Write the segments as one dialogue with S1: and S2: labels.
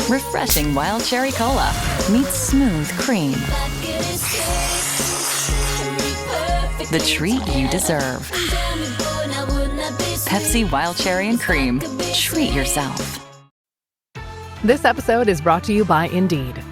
S1: Refreshing wild cherry cola meets smooth cream. The treat you deserve. Pepsi Wild Cherry and Cream. Treat yourself.
S2: This episode is brought to you by Indeed.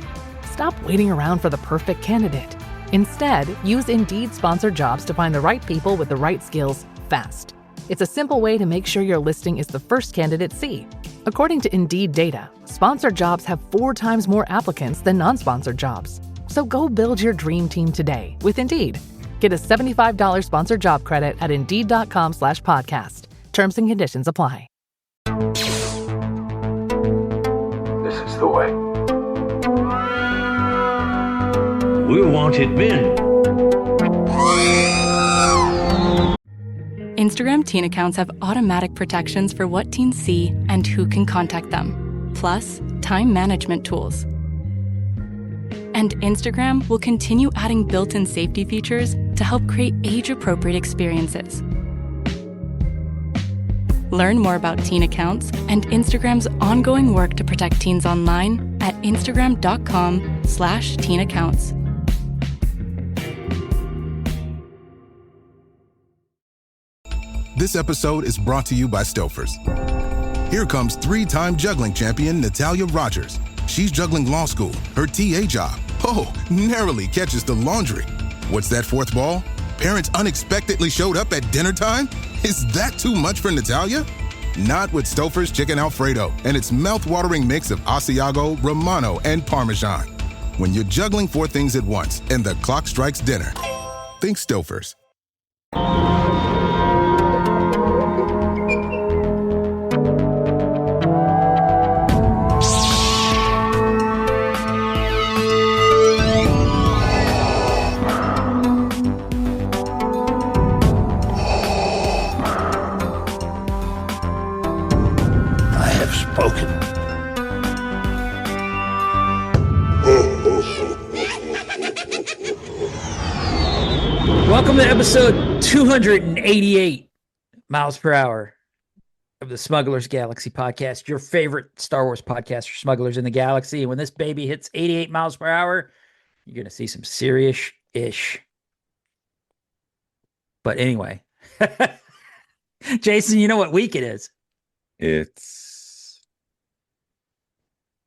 S2: Stop waiting around for the perfect candidate. Instead, use Indeed sponsored jobs to find the right people with the right skills fast. It's a simple way to make sure your listing is the first candidates see. According to Indeed data, sponsored jobs have 4 times more applicants than non-sponsored jobs. So go build your dream team today with Indeed. Get a $75 sponsored job credit at Indeed.com/podcast. Terms and conditions apply.
S3: This is the way.
S4: We're wanted men.
S5: Instagram teen accounts have automatic protections for what teens see and who can contact them, plus time management tools. And Instagram will continue adding built-in safety features to help create age-appropriate experiences. Learn more about teen accounts and Instagram's ongoing work to protect teens online at instagram.com/teen accounts.
S6: This episode is brought to you by Stouffer's. Here comes 3-time juggling champion Natalia Rogers. She's juggling law school, her TA job. Oh, narrowly catches the laundry. What's that 4th ball? Parents unexpectedly showed up at dinner time? Is that too much for Natalia? Not with Stouffer's Chicken Alfredo and its mouth-watering mix of Asiago, Romano, and Parmesan. When you're juggling 4 things at once and the clock strikes dinner, think Stouffer's.
S7: Welcome to episode 288 miles per hour of the Smugglers Galaxy podcast, your favorite Star Wars podcast for smugglers in the galaxy. And when this baby hits 88 miles per hour, you're going to see some serious-ish. But anyway, Jason, you know what week it is?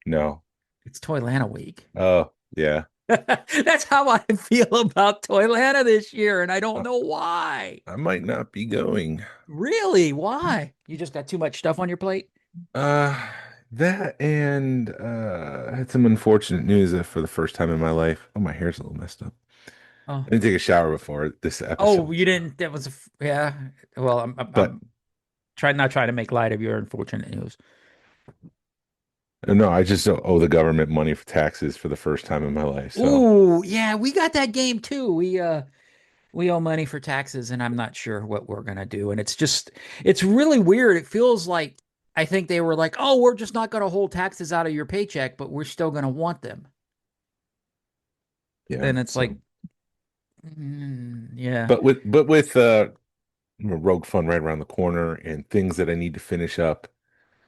S8: No.
S7: It's Toylanta week.
S8: Oh, yeah.
S7: That's how I feel about Toylanta this year, and I don't know why.
S8: I might not be going.
S7: Really? Why? You just got too much stuff on your plate?
S8: That and I had some unfortunate news for the first time in my life. Oh, my hair's a little messed up.
S7: Oh.
S8: I didn't take a shower before this episode.
S7: Oh, you didn't? That was yeah. Well, I'm not trying to make light of your unfortunate news.
S8: No, I just don't owe the government money for taxes for the first time in my life. So.
S7: Ooh, yeah, we got that game too. We owe money for taxes, and I'm not sure what we're gonna do. And it's really weird. It feels like I think they were like, oh, we're just not gonna hold taxes out of your paycheck, but we're still gonna want them.
S8: Yeah,
S7: and it's
S8: so.
S7: like, yeah.
S8: But with Rogue Fund right around the corner and things that I need to finish up.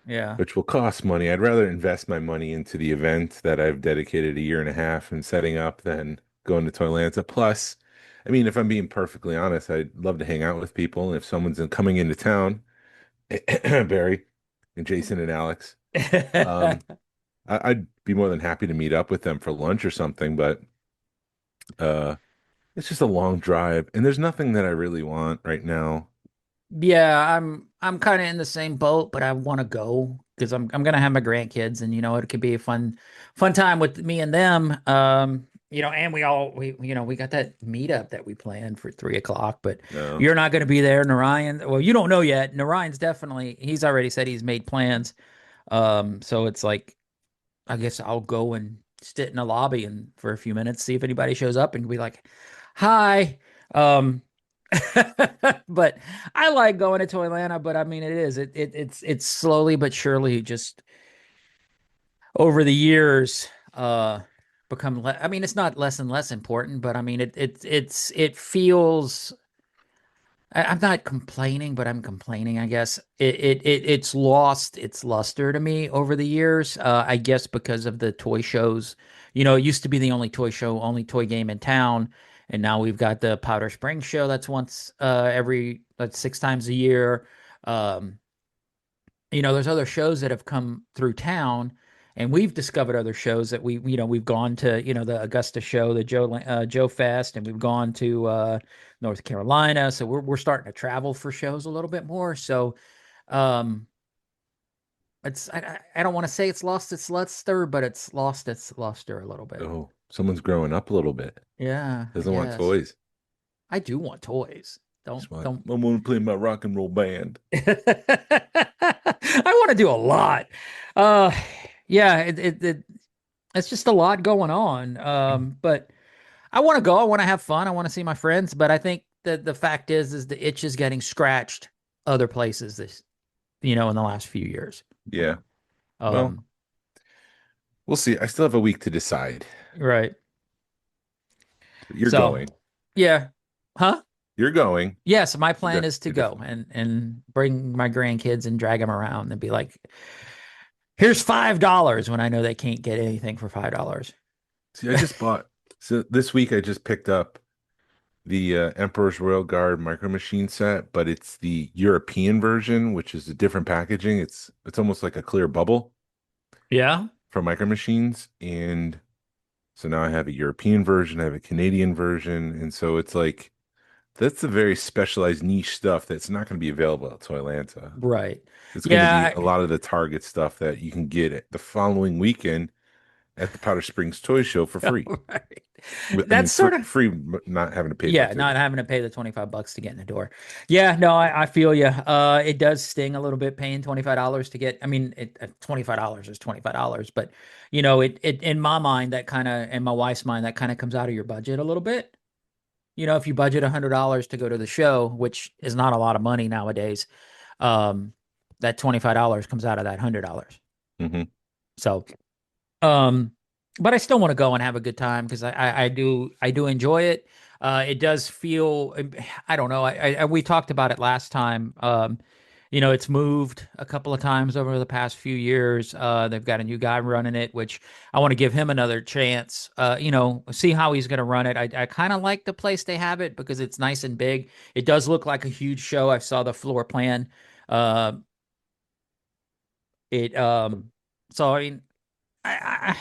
S7: Yeah.
S8: Which will cost money. I'd rather invest my money into the event that I've dedicated a year and a half in setting up than going to Toylanta. Plus, I mean, if I'm being perfectly honest, I'd love to hang out with people. And if someone's coming into town, Barry and Jason and Alex, I'd be more than happy to meet up with them for lunch or something. But it's just a long drive, and there's nothing that I really want right now.
S7: Yeah, I'm kind of in the same boat, but I want to go because I'm gonna have my grandkids, and it could be a fun time with me and them. And we got that meetup that we planned for 3:00, but
S8: No.
S7: You're not gonna be there, Narayan. Well, you don't know yet. Narayan's he's already said he's made plans. So it's like, I guess I'll go and sit in the lobby and for a few minutes, see if anybody shows up and be like, hi. But I like going to Toylanta, but I mean, it's slowly but surely just over the years become I mean, it's not less and less important, but I mean, it feels I'm not complaining, but I'm complaining, I guess. It's lost its luster to me over the years. I guess because of the toy shows. It used to be the only toy show, only toy game in town, and now we've got the Powder Springs show that's once every that's 6 times a year. Um, there's other shows that have come through town, and we've discovered other shows that we've gone to, the Augusta show, the Joe Fest, and we've gone to North Carolina. So we're starting to travel for shows a little bit more. So um, I don't want to say it's lost its luster, but it's lost its luster a little bit.
S8: Oh, someone's growing up a little bit.
S7: Yeah, I
S8: Doesn't want
S7: guess.
S8: toys.
S7: I do want toys.
S8: Just want,
S7: Don't.
S8: I want to play my rock and roll band.
S7: I want to do a lot. Uh, yeah, it's just a lot going on. But I want to go. I want to have fun. I want to see my friends. But I think that the fact is the itch is getting scratched other places in the last few years.
S8: Yeah. Well,
S7: Um,
S8: we'll see. I still have a week to decide.
S7: right.
S8: But you're
S7: So,
S8: going.
S7: yeah. Huh?
S8: You're going.
S7: Yes, my plan
S8: You're
S7: is to go
S8: definitely.
S7: and bring my grandkids and drag them around and be like, here's $5 when I know they can't get anything for $5.
S8: See, I just bought. So this week I just picked up the Emperor's Royal Guard Micro Machine set, but it's the European version, which is a different packaging. It's almost like a clear bubble
S7: Yeah.
S8: for Micro Machines, and so now I have a European version, I have a Canadian version, and so it's like that's a very specialized niche stuff that's not going to be available at Toylanta.
S7: Right.
S8: It's going to be
S7: Yeah.
S8: a lot of the Target stuff that you can get it the following weekend at the Powder Springs Toy Show for free.
S7: Right.
S8: I mean,
S7: That's sort of,
S8: free, but not having to pay for a
S7: yeah, not
S8: ticket.
S7: having to pay the $25 to get in the door. Yeah, no, I feel you. It does sting a little bit paying $25 to get, I mean, $25 is $25, but it in my mind, that kind of, in my wife's mind, that kind of comes out of your budget a little bit. If you budget $100 to go to the show, which is not a lot of money nowadays, um, that $25 comes out of that $100.
S8: Hmm.
S7: So, um, but I still want to go and have a good time because I do enjoy it. It does feel, I don't know. We talked about it last time. It's moved a couple of times over the past few years. They've got a new guy running it, which I want to give him another chance. See how he's going to run it. I kind of like the place they have it because it's nice and big. It does look like a huge show. I saw the floor plan. Uh, it so I mean, I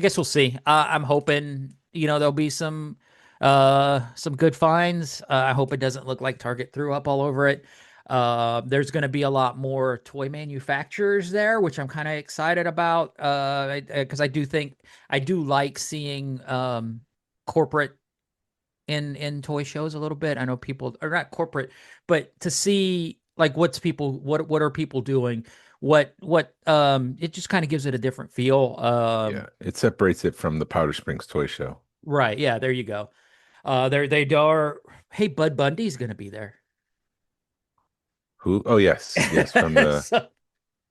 S7: guess we'll see. I'm hoping, there'll be some good finds. I hope it doesn't look like Target threw up all over it. There's going to be a lot more toy manufacturers there, which I'm kind of excited about. Because I do like seeing corporate in toy shows a little bit. I know people are not corporate, but to see like what are people doing? What it just kind of gives it a different feel.
S8: Yeah, it separates it from the Powder Springs Toy Show.
S7: Right. Yeah, there you go. They are. Hey, Bud Bundy's gonna be there.
S8: Who? Oh, yes, yes, from the
S7: So,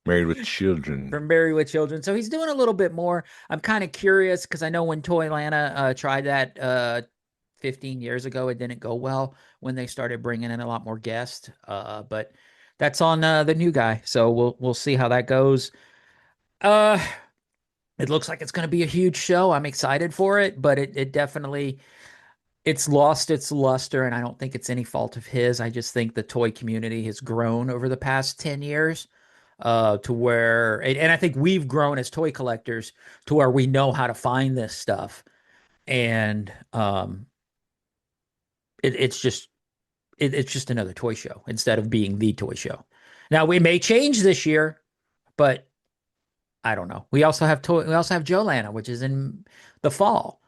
S8: Married with Children.
S7: from Married with Children. So he's doing a little bit more. I'm kind of curious because I know when Toylanta tried that 15 years ago, it didn't go well when they started bringing in a lot more guests. But that's on the new guy, so we'll see how that goes. Uh, it looks like it's going to be a huge show. I'm excited for it, but it definitely it's lost its luster, and I don't think it's any fault of his. I just think the toy community has grown over the past 10 years to where, and I think we've grown as toy collectors to where we know how to find this stuff. And it's just, it's just another toy show instead of being the toy show. Now, we may change this year, but I don't know. We also have Joe Lana, which is in the fall,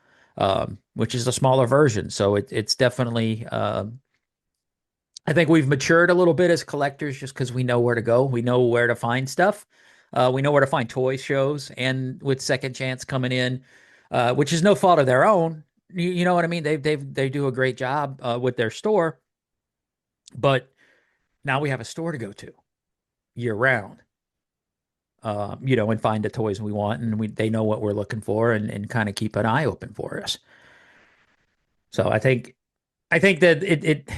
S7: which is a smaller version. So it's definitely I think we've matured a little bit as collectors just because we know where to go. We know where to find stuff. We know where to find toy shows, and with Second Chance coming in, which is no fault of their own. You know what I mean? They do a great job with their store, but now we have a store to go to year round. And find the toys we want, and they know what we're looking for, and kind of keep an eye open for us. So I think that it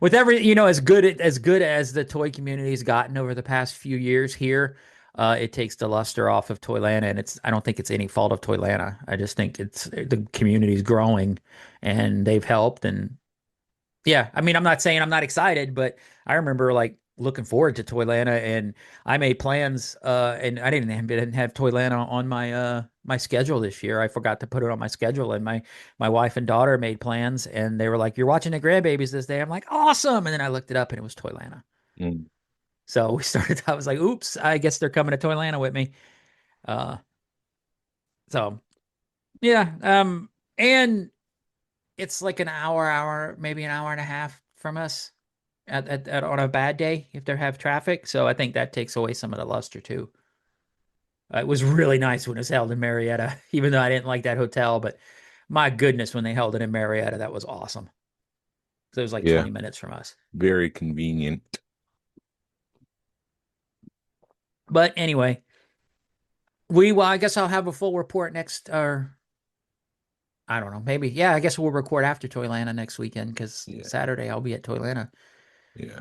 S7: with every, you know, as good as the toy community's gotten over the past few years here, it takes the luster off of Toylanta, and I don't think it's any fault of Toylanta. I just think it's the community's growing, and they've helped. And yeah, I mean, I'm not saying I'm not excited, but I remember like looking forward to Toylanta, and I made plans, and I didn't have Toylanta on my schedule this year. I forgot to put it on my schedule, and my wife and daughter made plans, and they were like, "You're watching the grandbabies this day." I'm like, "Awesome!" And then I looked it up, and it was Toylanta.
S8: Mm.
S7: So we started. I was like, "Oops, I guess they're coming to Toylanta with me." Uh, so yeah, and it's like an hour, maybe an hour and a half from us on a bad day if they have traffic. So I think that takes away some of the luster too. It was really nice when it was held in Marietta, even though I didn't like that hotel. But my goodness, when they held it in Marietta, that was awesome. So it was like
S8: Yeah,
S7: 20 minutes from us.
S8: very convenient.
S7: But anyway, well, I guess I'll have a full report next, or I don't know, maybe. Yeah, I guess we'll record after Toylanta next weekend because
S8: Yeah,
S7: Saturday I'll be at Toylanta.
S8: yeah.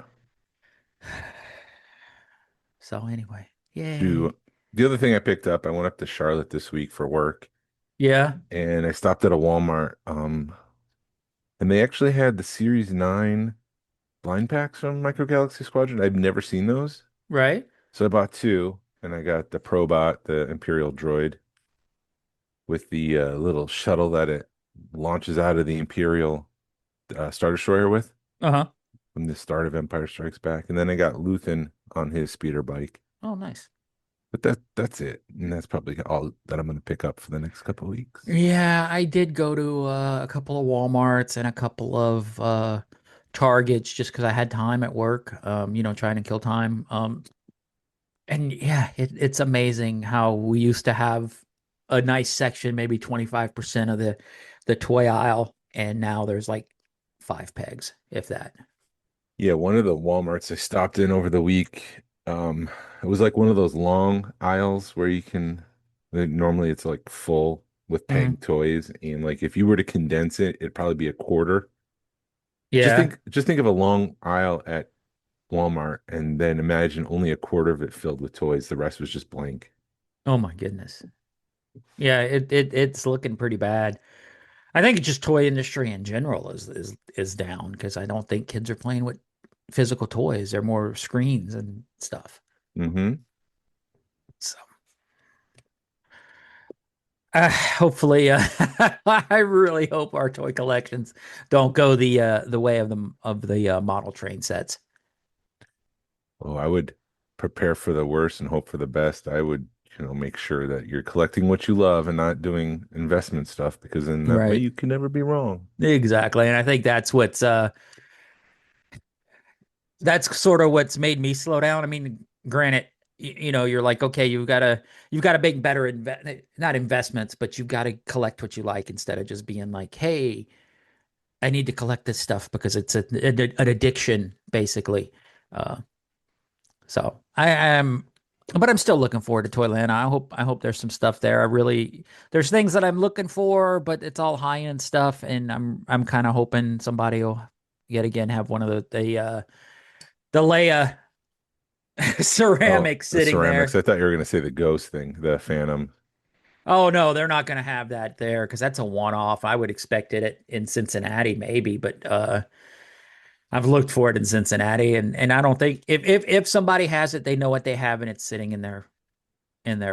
S7: So anyway, yay.
S8: Do the other thing I picked up, I went up to Charlotte this week for work,
S7: Yeah,
S8: and I stopped at a Walmart, and they actually had the Series 9 blind packs from Micro Galaxy Squadron. I've never seen those.
S7: right.
S8: So I bought two, and I got the Probot, the Imperial droid, with the little shuttle that it launches out of the Imperial Star Destroyer with
S7: Uh-huh.
S8: from the start of Empire Strikes Back. And then I got Luthen on his speeder bike.
S7: Oh, nice.
S8: But that's it. And that's probably all that I'm going to pick up for the next couple of weeks.
S7: Yeah, I did go to a couple of Walmarts and a couple of Targets just because I had time at work, trying to kill time. And yeah, it's amazing how we used to have a nice section, maybe 25% of the toy aisle, and now there's like five pegs, if that.
S8: Yeah, one of the Walmarts I stopped in over the week, it was like one of those long aisles where normally it's like full with
S7: Mhm.
S8: peg toys, and like if you were to condense it, it'd probably be a quarter.
S7: Yeah.
S8: Just think of a long aisle at Walmart, and then imagine only a quarter of it filled with toys. The rest was just blank.
S7: Oh my goodness. Yeah, it's looking pretty bad. I think it's just toy industry in general is down because I don't think kids are playing with physical toys. They're more screens and stuff.
S8: Hmm.
S7: So hopefully, I really hope our toy collections don't go the way of the model train sets.
S8: Oh, I would prepare for the worst and hope for the best. I would, make sure that you're collecting what you love and not doing investment stuff because then that way
S7: Right.
S8: you can never be wrong.
S7: Exactly. And I think that's sort of what's made me slow down. I mean, granted, you're like, okay, you've got to make better not investments, but you've got to collect what you like instead of just being like, hey, I need to collect this stuff because it's an addiction, basically. Uh, so I am, but I'm still looking forward to Toyland. I hope there's some stuff there. There's things that I'm looking for, but it's all high end stuff, and I'm kind of hoping somebody will yet again have one of the Leia
S8: Oh,
S7: ceramic
S8: the
S7: sitting
S8: ceramics.
S7: there.
S8: I thought you were going to say the ghost thing, the Phantom.
S7: Oh no, they're not going to have that there because that's a one-off. I would expect it in Cincinnati maybe, but I've looked for it in Cincinnati, and I don't think if somebody has it, they know what they have, and it's sitting in their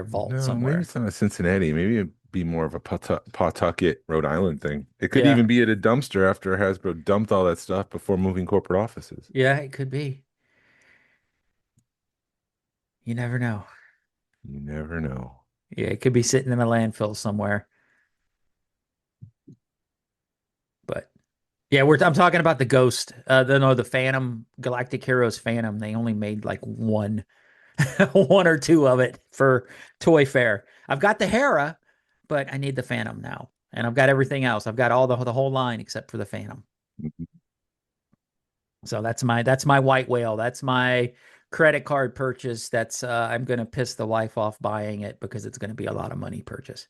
S7: vault
S8: No, maybe
S7: somewhere.
S8: it's not a Cincinnati. Maybe it'd be more of a Pawtucket, Rhode Island thing. It could
S7: Yeah,
S8: even be at a dumpster after Hasbro dumped all that stuff before moving corporate offices.
S7: yeah, it could be. You never know.
S8: You never know.
S7: Yeah, it could be sitting in a landfill somewhere. But yeah, I'm talking about the Ghost. The Phantom, Galactic Heroes Phantom. They only made like one, one or two of it for Toy Fair. I've got the Hera, but I need the Phantom now, and I've got everything else. I've got all the whole line except for the Phantom. So that's my white whale. That's my credit card purchase. That's I'm gonna piss the wife off buying it because it's gonna be a lot of money purchase.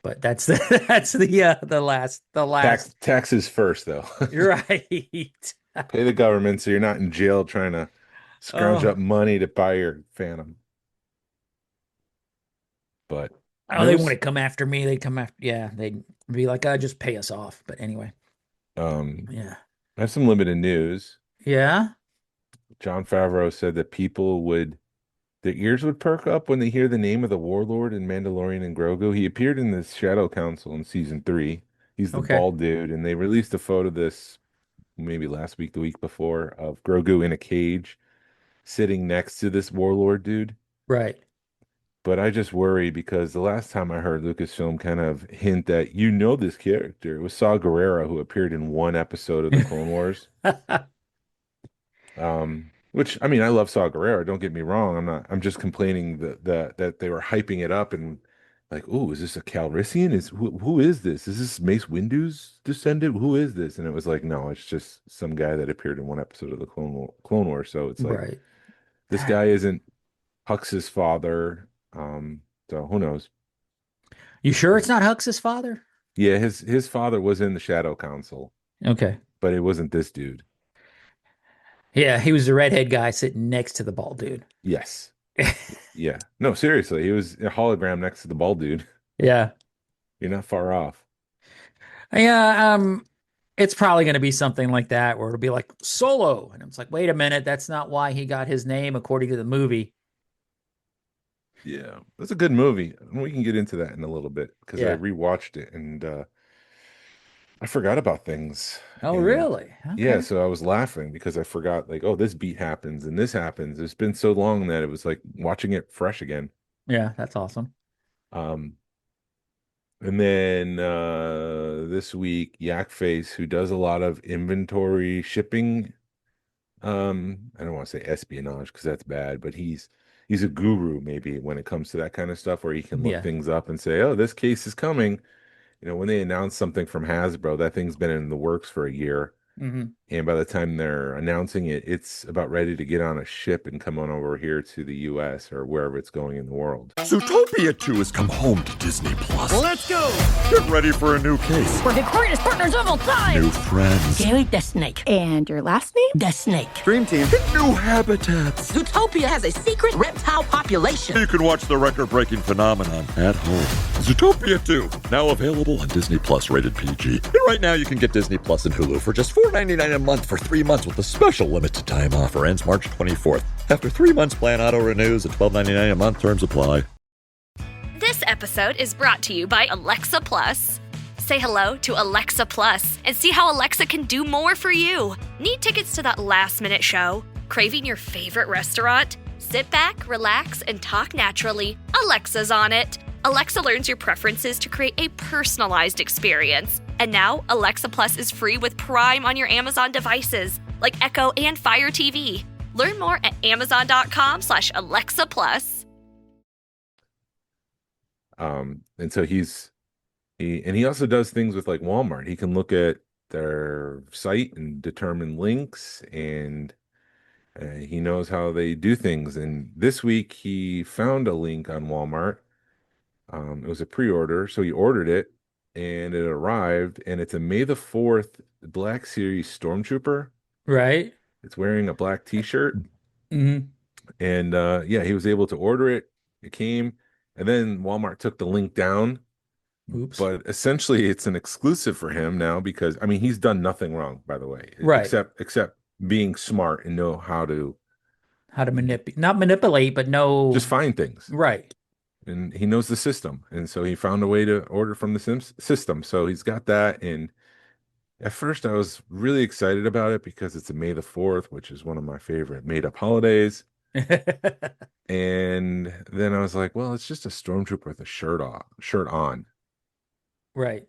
S7: But that's the that's the last.
S8: Taxes first, though.
S7: You're right.
S8: Pay the government so you're not in jail trying to scrounge
S7: Oh,
S8: up money to buy your Phantom. But
S7: oh, they want
S8: news,
S7: to come after me. They come after, yeah, they'd be like, just pay us off. But anyway,
S8: um,
S7: yeah.
S8: I have some limited news.
S7: Yeah.
S8: John Favreau said that people would their ears would perk up when they hear the name of the warlord in Mandalorian and Grogu. He appeared in the Shadow Council in season 3. He's the
S7: Okay.
S8: bald dude, and they released a photo this maybe last week, the week before, of Grogu in a cage sitting next to this warlord dude.
S7: Right.
S8: But I just worry because the last time I heard Lucasfilm kind of hint that you know this character, it was Saw Gerrera, who appeared in one episode of the Clone Wars. Which I mean, I love Saw Gerrera. Don't get me wrong. I'm just complaining that they were hyping it up and like, oh, is this a Calrissian? Who is this? Is this Mace Windu's descendant? Who is this? And it was like, no, it's just some guy that appeared in one episode of the Clone Wars. So it's like
S7: Right.
S8: this guy isn't Hux's father. So who knows?
S7: You sure it's not Hux's father?
S8: Yeah, his father was in the Shadow Council,
S7: Okay.
S8: but it wasn't this dude.
S7: Yeah, he was the redhead guy sitting next to the bald dude.
S8: Yes. Yeah. No, seriously, he was a hologram next to the bald dude.
S7: Yeah.
S8: You're not far off.
S7: Yeah, it's probably going to be something like that where it'll be like Solo. And it's like, wait a minute, that's not why he got his name according to the movie.
S8: Yeah, that's a good movie. We can get into that in a little bit because I
S7: Yeah.
S8: rewatched it and I forgot about things.
S7: Oh,
S8: And
S7: really?
S8: yeah,
S7: Okay.
S8: so I was laughing because I forgot, like, oh, this beat happens and this happens. It's been so long that it was like watching it fresh again.
S7: Yeah, that's awesome.
S8: Um, and then this week, Yakface, who does a lot of inventory shipping. I don't want to say espionage because that's bad, but he's a guru maybe when it comes to that kind of stuff where he can look
S7: Yeah.
S8: things up and say, oh, this case is coming. You know, when they announce something from Hasbro, that thing's been in the works for a year.
S7: Hmm.
S8: And by the time they're announcing it, it's about ready to get on a ship and come on over here to the US or wherever it's going in the world.
S9: Zootopia 2 has come home to Disney Plus.
S10: Let's go!
S9: Get ready for a new case,
S10: We're the greatest partners of all time!
S9: new friends,
S10: Gary the Snake.
S11: And your last name?
S10: The Snake.
S9: Dream Team, and new habitats.
S10: Zootopia has a secret reptile population.
S9: You can watch the record-breaking phenomenon at home. Zootopia 2, now available on Disney Plus, rated PG. And right now you can get Disney Plus and Hulu for just $4.99 a month for 3 months with a special limited time offer. Ends March 24th. After 3 months, plan auto renews at $12.99 a month. Terms apply.
S12: This episode is brought to you by Alexa Plus. Say hello to Alexa Plus and see how Alexa can do more for you. Need tickets to that last-minute show? Craving your favorite restaurant? Sit back, relax, and talk naturally. Alexa's on it. Alexa learns your preferences to create a personalized experience. And now, Alexa Plus is free with Prime on your Amazon devices, like Echo and Fire TV. Learn more at amazon.com/Alexa Plus.
S8: And so he also does things with like Walmart. He can look at their site and determine links, and he knows how they do things. And this week he found a link on Walmart. It was a pre-order, so he ordered it and it arrived, and it's a May the 4th Black Series Stormtrooper.
S7: Right.
S8: It's wearing a black t-shirt.
S7: Hmm.
S8: And yeah, he was able to order it. It came, and then Walmart took the link down.
S7: Oops.
S8: But essentially it's an exclusive for him now because I mean he's done nothing wrong, by the way.
S7: Right.
S8: Except being smart and know how to
S7: manipulate, not manipulate, but know.
S8: just find things.
S7: Right.
S8: And he knows the system. And so he found a way to order from the system. So he's got that. And at first I was really excited about it because it's a May the 4th, which is one of my favorite made up holidays. And then I was like, well, it's just a stormtrooper with a shirt on.
S7: Right.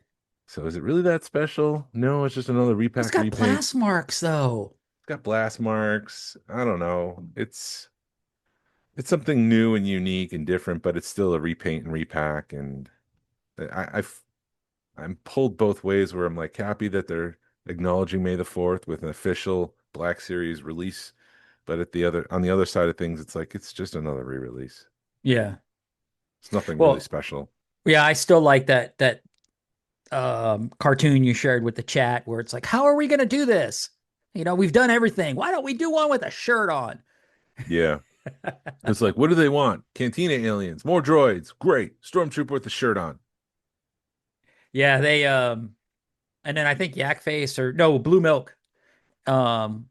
S8: So is it really that special? No, it's just another repack.
S7: It's got
S8: repaint.
S7: blast marks, though.
S8: It's got blast marks. I don't know. It's something new and unique and different, but it's still a repaint and repack. And I'm pulled both ways where I'm like happy that they're acknowledging May the 4th with an official Black Series release. But on the other side of things, it's like it's just another re-release.
S7: Yeah.
S8: It's nothing really special.
S7: Yeah, I still like that cartoon you shared with the chat where it's like, how are we going to do this? We've done everything. Why don't we do one with a shirt on?
S8: Yeah. It's like, what do they want? Cantina aliens, more droids. Great. Stormtrooper with the shirt on.
S7: Yeah, they and then I think Yak Face or no, Blue Milk. Um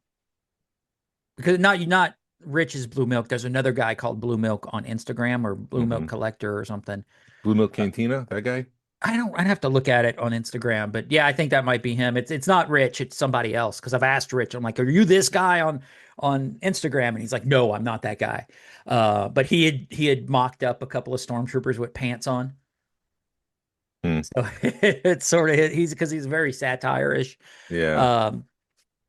S7: because not Rich's Blue Milk. There's another guy called Blue Milk on Instagram or Blue Milk Collector or something.
S8: Blue Milk Cantina, that guy?
S7: I'd have to look at it on Instagram, but yeah, I think that might be him. It's not Rich, it's somebody else. Because I've asked Rich, I'm like, are you this guy on Instagram? And he's like, no, I'm not that guy. But he had mocked up a couple of stormtroopers with pants on. So it's sort of he's very satire-ish.
S8: Yeah.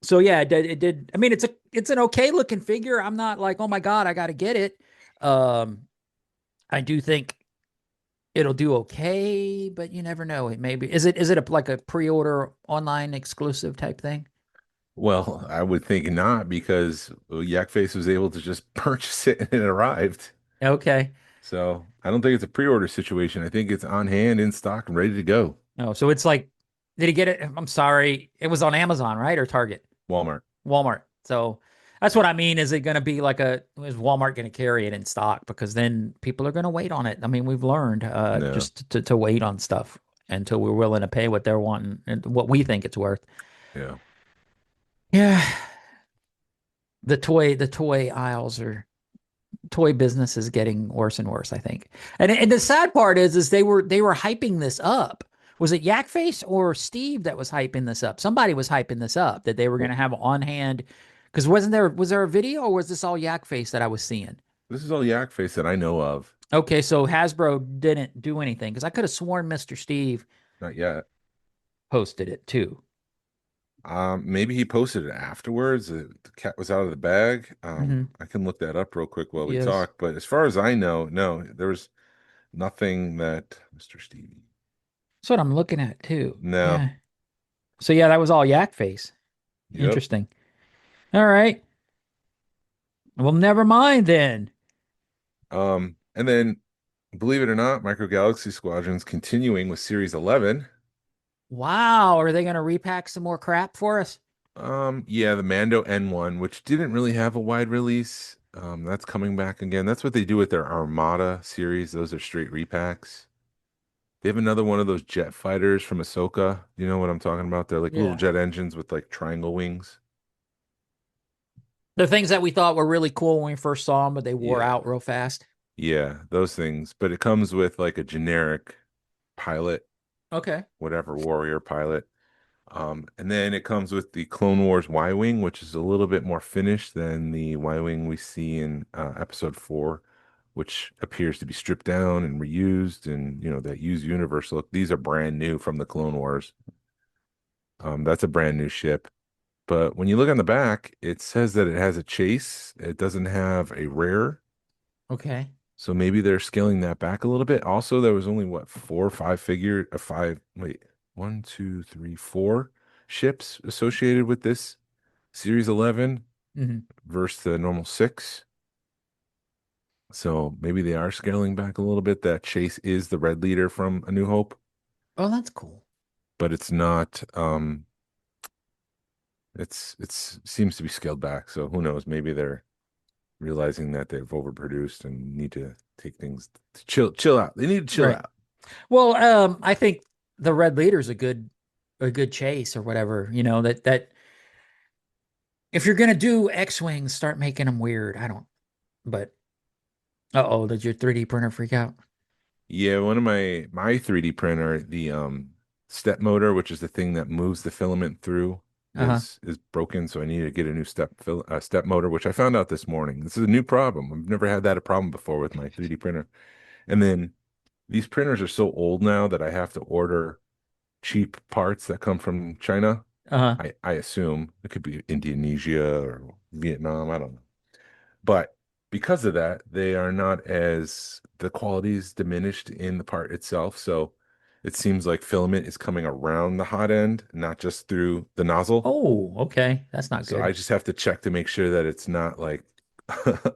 S7: So yeah, it did. I mean, it's an okay looking figure. I'm not like, oh my God, I got to get it. I do think it'll do okay, but you never know. It maybe is it like a pre-order online exclusive type thing?
S8: Well, I would think not because Yakface was able to just purchase it and it arrived.
S7: Okay.
S8: So I don't think it's a pre-order situation. I think it's on hand, in stock, and ready to go.
S7: Oh, so it's like, did he get it? I'm sorry. It was on Amazon, right? Or Target?
S8: Walmart.
S7: Walmart. So that's what I mean. Is it going to be like is Walmart going to carry it in stock? Because then people are going to wait on it. I mean, we've learned
S8: No.
S7: just to wait on stuff until we're willing to pay what they're wanting and what we think it's worth.
S8: Yeah.
S7: Yeah. The toy aisles toy business is getting worse and worse, I think. And the sad part is they were hyping this up. Was it Yakface or Steve that was hyping this up? Somebody was hyping this up that they were going to have on hand. Because was there a video or was this all Yakface that I was seeing?
S8: This is all Yakface that I know of.
S7: Okay, so Hasbro didn't do anything because I could have sworn Mr. Steve
S8: Not yet.
S7: posted it too.
S8: Maybe he posted it afterwards. The cat was out of the bag. I can look that up real quick while we talk. But as far as I know, no, there was nothing that Mr. Stevie.
S7: That's what I'm looking at too.
S8: No.
S7: Yeah. So yeah, that was all Yakface.
S8: Yep.
S7: Interesting. All right. Well, never mind then.
S8: And then, believe it or not, Micro Galaxy Squadron's continuing with Series 11.
S7: Wow, are they going to repack some more crap for us?
S8: Yeah, the Mando N1, which didn't really have a wide release. That's coming back again. That's what they do with their Armada series. Those are straight repacks. They have another one of those jet fighters from Ahsoka. You know what I'm talking about? They're like little jet engines with like triangle wings.
S7: The things that we thought were really cool when we first saw them, but they wore out real fast.
S8: Yeah, those things. But it comes with like a generic pilot.
S7: Okay.
S8: Whatever warrior pilot. And then it comes with the Clone Wars Y-Wing, which is a little bit more finished than the Y-Wing we see in episode 4, which appears to be stripped down and reused and, that used universe look. These are brand new from the Clone Wars. That's a brand new ship. But when you look on the back, it says that it has a chase. It doesn't have a rare.
S7: Okay.
S8: So maybe they're scaling that back a little bit. Also, there was only 4 ships associated with this Series 11 versus the normal 6. So maybe they are scaling back a little bit. That Chase is the Red Leader from A New Hope.
S7: Oh, that's cool.
S8: But it's not. It seems to be scaled back. So who knows? Maybe they're realizing that they've overproduced and need to take things to chill out. They need to chill out.
S7: Well, I think the Red Leader's a good chase or whatever. That if you're gonna do X-Wings, start making them weird. But did your 3D printer freak out?
S8: Yeah, one of my 3D printer, the step motor, which is the thing that moves the filament through, is broken. So I need to get a new step motor, which I found out this morning. This is a new problem. I've never had that a problem before with my 3D printer. And then these printers are so old now that I have to order cheap parts that come from China. I assume it could be Indonesia or Vietnam. I don't know. But because of that, the quality is diminished in the part itself. So it seems like filament is coming around the hot end, not just through the nozzle.
S7: Oh, okay. That's not good.
S8: So I just have to check to make sure that it's not like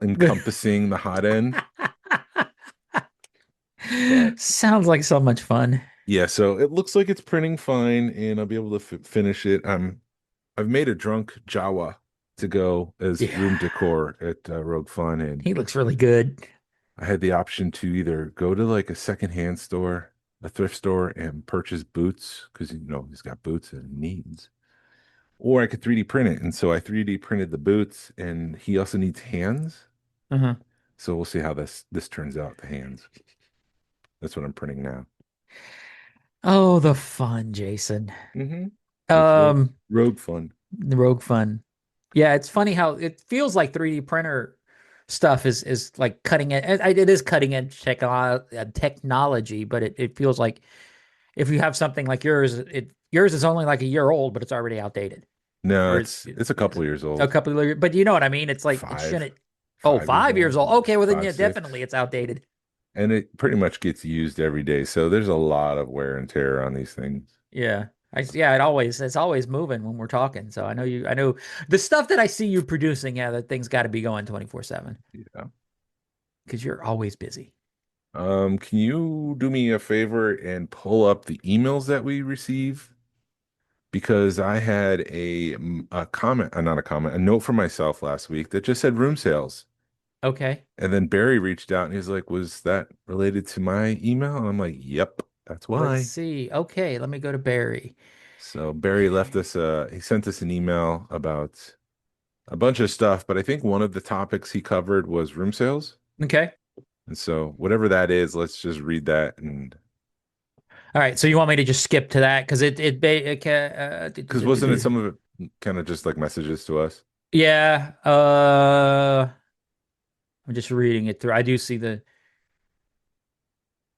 S8: encompassing the hot end.
S7: Sounds like so much fun.
S8: Yeah, so it looks like it's printing fine, and I'll be able to finish it. I've I've made a drunk Jawa to go as room
S7: Yeah.
S8: decor at Rogue Fun, and
S7: He looks really good.
S8: I had the option to either go to like a secondhand store, a thrift store, and purchase boots because he's got boots and needs, or I could 3D print it. And so I 3D printed the boots, and he also needs hands.
S7: Uh-huh.
S8: So we'll see how this turns out. The hands. That's what I'm printing now.
S7: Oh, the fun, Jason.
S8: Mm-hmm. It's Rogue Fun.
S7: The Rogue Fun. Yeah, it's funny how it feels like 3D printer stuff is like cutting edge. It is cutting edge technology, but it feels like if you have something like yours is only like a year old, but it's already outdated.
S8: No,
S7: Or
S8: it's a couple years
S7: a
S8: old.
S7: couple of years, but you know what I mean? It's like it
S8: Five,
S7: shouldn't. Oh, 5 years old. Okay, well then
S8: five,
S7: yeah,
S8: six.
S7: definitely it's outdated.
S8: And it pretty much gets used every day. So there's a lot of wear and tear on these things.
S7: Yeah. It's always moving when we're talking. So I know the stuff that I see you producing, yeah, that thing's got to be going 24/7
S8: Yeah.
S7: because you're always busy.
S8: Can you do me a favor and pull up the emails that we receive? Because I had a comment, not a comment, a note for myself last week that just said room sales.
S7: Okay.
S8: And then Barry reached out and he's like, "Was that related to my email?" And I'm like, "Yep, that's
S7: Let's
S8: why."
S7: see. Okay, let me go to Barry.
S8: So Barry left us he sent us an email about a bunch of stuff, but I think one of the topics he covered was room sales.
S7: Okay.
S8: And so whatever that is, let's just read that. And
S7: All right. So you want me to just skip to that because
S8: because wasn't it some of it kind of just like messages to us?
S7: yeah. I'm just reading it through. I do see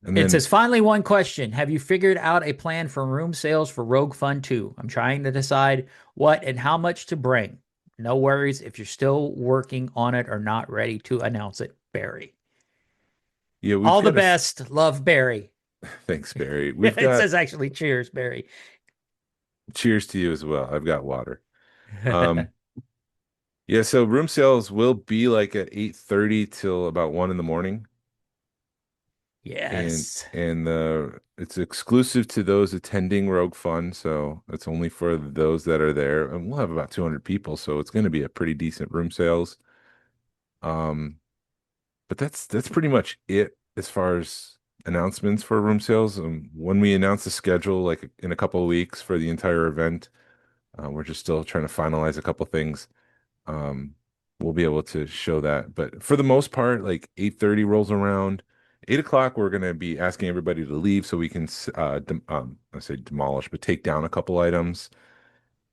S8: And
S7: it
S8: then
S7: says, finally, one question. Have you figured out a plan for room sales for Rogue Fun 2? I'm trying to decide what and how much to bring. No worries if you're still working on it or not ready to announce it, Barry.
S8: yeah, we've
S7: All the
S8: got
S7: best. Love, Barry.
S8: thanks, Barry. We've
S7: It
S8: got
S7: says actually, cheers, Barry.
S8: cheers to you as well. I've got water. Um, yeah, so room sales will be like at 8:30 till about 1 in the morning. And
S7: Yes.
S8: and it's exclusive to those attending Rogue Fun, so it's only for those that are there. And we'll have about 200 people, so it's going to be a pretty decent room sales. Um, but that's pretty much it as far as announcements for room sales. When we announce the schedule, like in a couple of weeks for the entire event, we're just still trying to finalize a couple things. Um, we'll be able to show that. But for the most part, like 8:30 rolls around. 8 o'clock, we're going to be asking everybody to leave so we can, I say demolish, but take down a couple items